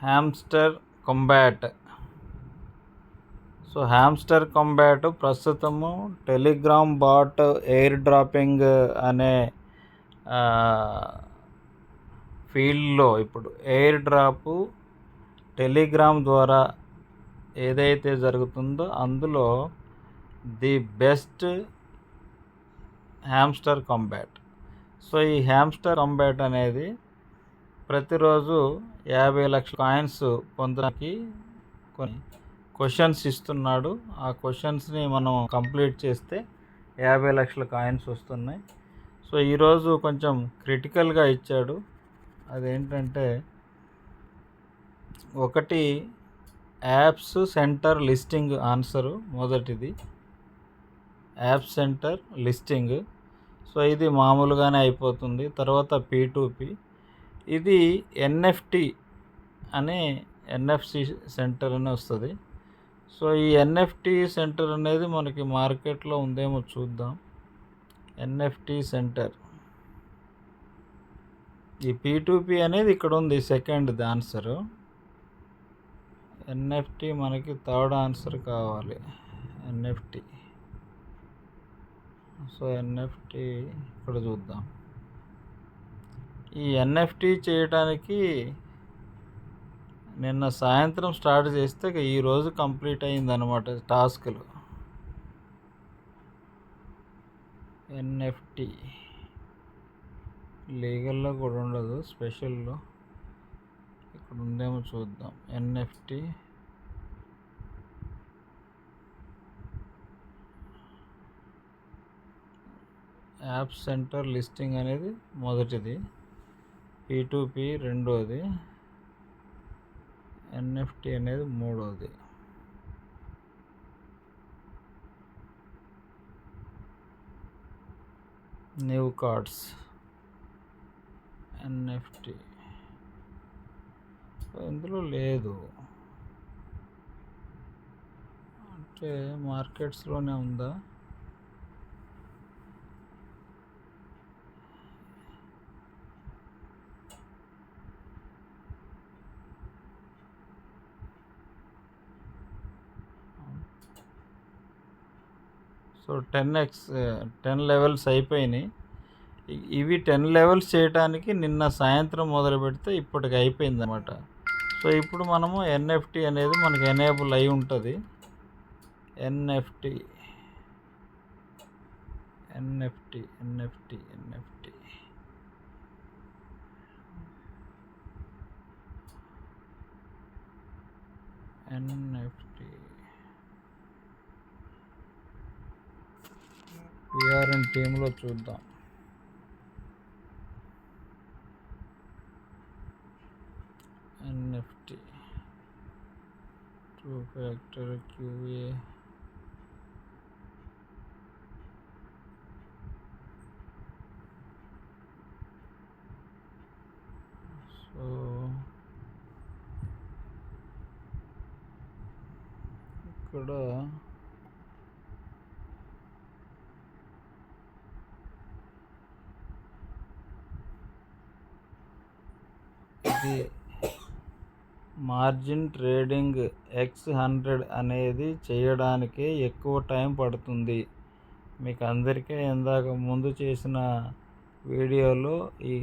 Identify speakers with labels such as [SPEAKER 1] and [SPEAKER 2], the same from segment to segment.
[SPEAKER 1] Hamster combat. So hamster combat ప్రస్తుతము Telegram bat air dropping అనే ఫీల్డ్లో ఇప్పుడు ఎయిర్ డ్రాపు టెలిగ్రామ్ ద్వారా ఏదైతే జరుగుతుందో అందులో the best hamster combat. So ఈ హ్యామ్స్టర్ కంబాట్ అనేది ప్రతిరోజు 50 లక్షల కాయిన్స్ పొందడానికి కొన్ని క్వశ్చన్స్ ఇస్తున్నాడు. ఆ క్వశ్చన్స్ని మనం కంప్లీట్ చేస్తే 50 లక్షల కాయిన్స్ వస్తున్నాయి. సో ఈరోజు కొంచెం క్రిటికల్గా ఇచ్చాడు. అదేంటంటే ఒకటి యాప్స్ సెంటర్ లిస్టింగ్ ఆన్సరు మొదటిది యాప్ సెంటర్ లిస్టింగ్. సో ఇది మామూలుగానే అయిపోతుంది. తర్వాత P2P, ఇది ఎన్ఎఫ్టి అనే ఎన్ఎఫ్సి సెంటర్ అని వస్తుంది. సో ఈ ఎన్ఎఫ్టి సెంటర్ అనేది మనకి మార్కెట్లో ఉందేమో చూద్దాం. ఎన్ఎఫ్టి సెంటర్, ఈ P2P అనేది ఇక్కడ ఉంది, సెకండ్ది ఆన్సరు. ఎన్ఎఫ్టి మనకి థర్డ్ ఆన్సర్ కావాలి. ఎన్ఎఫ్టి, సో ఎన్ఎఫ్టి ఇక్కడ చూద్దాం. ఈ ఎన్ఎఫ్టి చేయడానికి నిన్న సాయంత్రం స్టార్ట్ చేస్తే ఈరోజు కంప్లీట్ అయిందనమాట టాస్క్లు. ఎన్ఎఫ్టి లీగల్లో కూడా ఉండదు, స్పెషల్లో ఇక్కడ ఉందేమో చూద్దాం. ఎన్ఎఫ్టి యాప్ సెంటర్ లిస్టింగ్ అనేది మొదటిది, P2P రెండోది, ఎన్ఎఫ్టి అనేది మూడోది. న్యూ కార్డ్స్ ఎన్ఎఫ్టి ఇందులో లేదు అంటే మార్కెట్స్లోనే ఉందా? సో 10 లెవెల్స్ అయిపోయినాయి. ఇవి 10 లెవెల్స్ చేయడానికి నిన్న సాయంత్రం మొదలు పెడితే ఇప్పటికి అయిపోయింది అన్నమాట. సో ఇప్పుడు మనము ఎన్ఎఫ్టి అనేది మనకి ఎనేబుల్ అయి ఉంటుంది. NFT NFT NFT NFT NFT PRN టీంలో చూద్దాం. ఎన్ఎఫ్టి 2 ఫ్యాక్టర్ QA, సో ఇక్కడ ఇది మార్జిన్ ట్రేడింగ్ X100 అనేది చేయడానికి ఎక్కువ టైం పడుతుంది. మీకు అందరికీ ఇందాక ముందు చేసిన వీడియోలో ఈ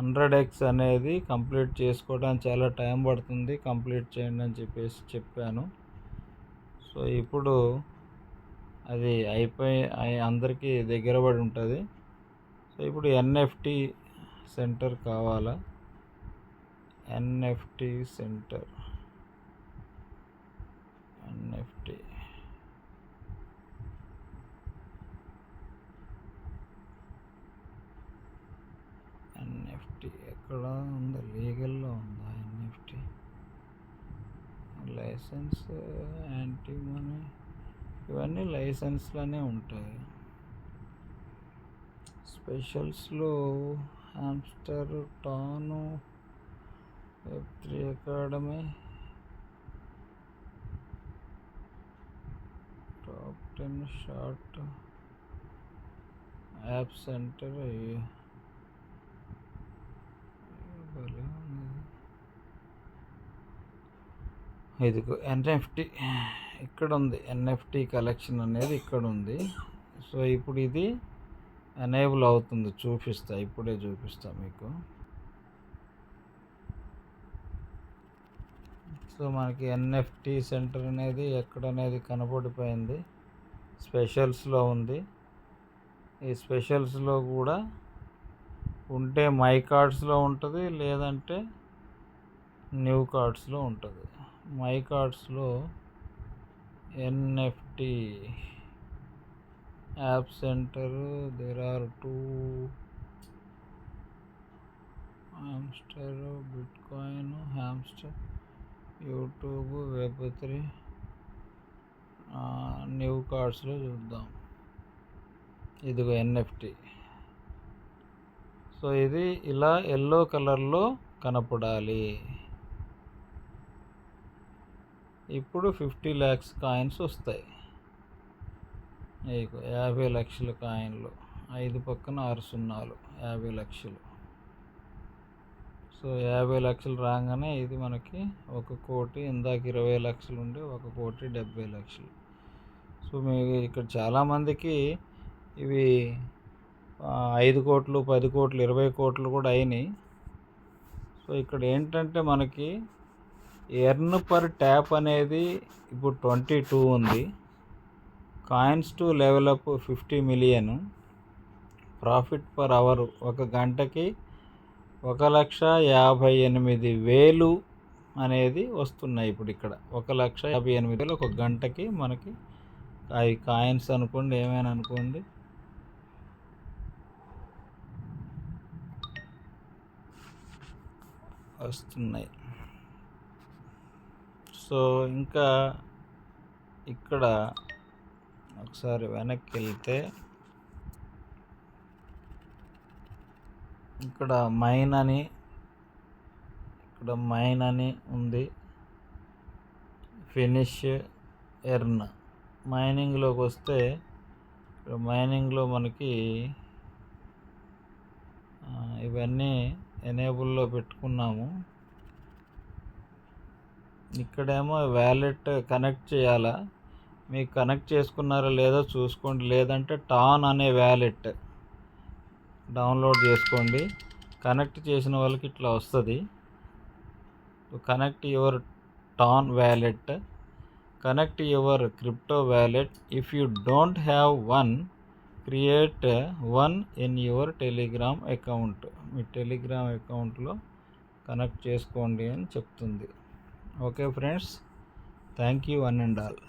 [SPEAKER 1] 100x అనేది కంప్లీట్ చేసుకోవడానికి చాలా టైం పడుతుంది, కంప్లీట్ చేయండి అని చెప్పాను. సో ఇప్పుడు అది అందరికీ దగ్గర పడి ఉంటుంది. సో ఇప్పుడు ఎన్ఎఫ్టి సెంటర్ కావాలా? ఎన్ఎఫ్టి సెంటర్, ఎన్ఎఫ్టి ఎన్ఎఫ్టి ఎక్కడ ఉందా? లీగల్లో ఉందా ఎన్ఎఫ్టి? లైసెన్స్, యాంటీ మనీ ఇవన్నీ లైసెన్స్లోనే ఉంటాయి. స్పెషల్స్లో హ్యామ్స్టర్, టాను, Web3 academy, top 10 short, app centre. భలే ఉంది. ఇదిగో ఎన్ఎఫ్టీ ఇక్కడ ఉంది. ఎన్ఎఫ్టీ కలెక్షన్ అనేది ఇక్కడ ఉంది. సో ఇప్పుడు ఇది ఎనేబుల్ అవుతుంది. చూపిస్తా, ఇప్పుడే చూపిస్తా మీకు. సో మనకి ఎన్ఎఫ్టీ సెంటర్ అనేది ఎక్కడనేది కనపడిపోయింది. స్పెషల్స్లో ఉంది. ఈ స్పెషల్స్లో కూడా ఉంటే మై కార్డ్స్లో ఉంటుంది, లేదంటే న్యూ కార్డ్స్లో ఉంటుంది. మై కార్డ్స్లో NFT app centre, there are 2 hamster, bitcoin, hamster, YouTube, వెబ్3. న్యూ కార్డ్స్లో చూద్దాం. ఇదిగో ఎన్ఎఫ్టీ. సో ఇది ఇలా ఎల్లో కలర్లో కనపడాలి. ఇప్పుడు 50 lakhs కాయిన్స్ వస్తాయి. 50 లక్షల కాయిన్లు, 5 పక్కన 6 సున్నాలు, 50 లక్షలు. సో 50 లక్షలు రాగానే ఇది మనకి 1 కోటి. ఇందాక 20 లక్షలు ఉండే 1,70,00,000. సో మీకు ఇక్కడ చాలామందికి ఇవి 5 కోట్లు, 10 కోట్లు, 20 కోట్లు కూడా అయినాయి. సో ఇక్కడ ఏంటంటే మనకి ఎర్న్ పర్ ట్యాప్ అనేది ఇప్పుడు 22 ఉంది. Coins to level up 50 million. Profit per hour 1 గంటకి 1,58,000 అనేది వస్తున్నాయి. ఇప్పుడు ఇక్కడ 1,58,000 1 గంటకి మనకి. అవి కాయిన్స్ అనుకోండి, ఏమైనా అనుకోండి. వస్తున్నాయి. సో ఇంకా ఇక్కడ ఒకసారి వెనక్కి వెళ్తే ఇక్కడ మైన్ అని ఉంది. Finish earn. మైనింగ్లోకి వస్తే ఇక్కడ మైనింగ్లో మనకి ఇవన్నీ ఎనేబుల్లో పెట్టుకున్నాము. ఇక్కడేమో వ్యాలెట్ కనెక్ట్ చేయాలా. మీకు కనెక్ట్ చేసుకున్నారో లేదో చూసుకోండి, లేదంటే టాన్ అనే వ్యాలెట్ డౌన్లోడ్ చేసుకోండి. కనెక్ట్ చేసిన వాళ్ళకి ఇట్లా వస్తుంది. Connect your TON wallet, connect your crypto wallet. If you don't have one, create one in your Telegram account. మీ టెలిగ్రామ్ అకౌంట్లో కనెక్ట్ చేసుకోండి అని చెప్తుంది. Okay friends, thank you one and all.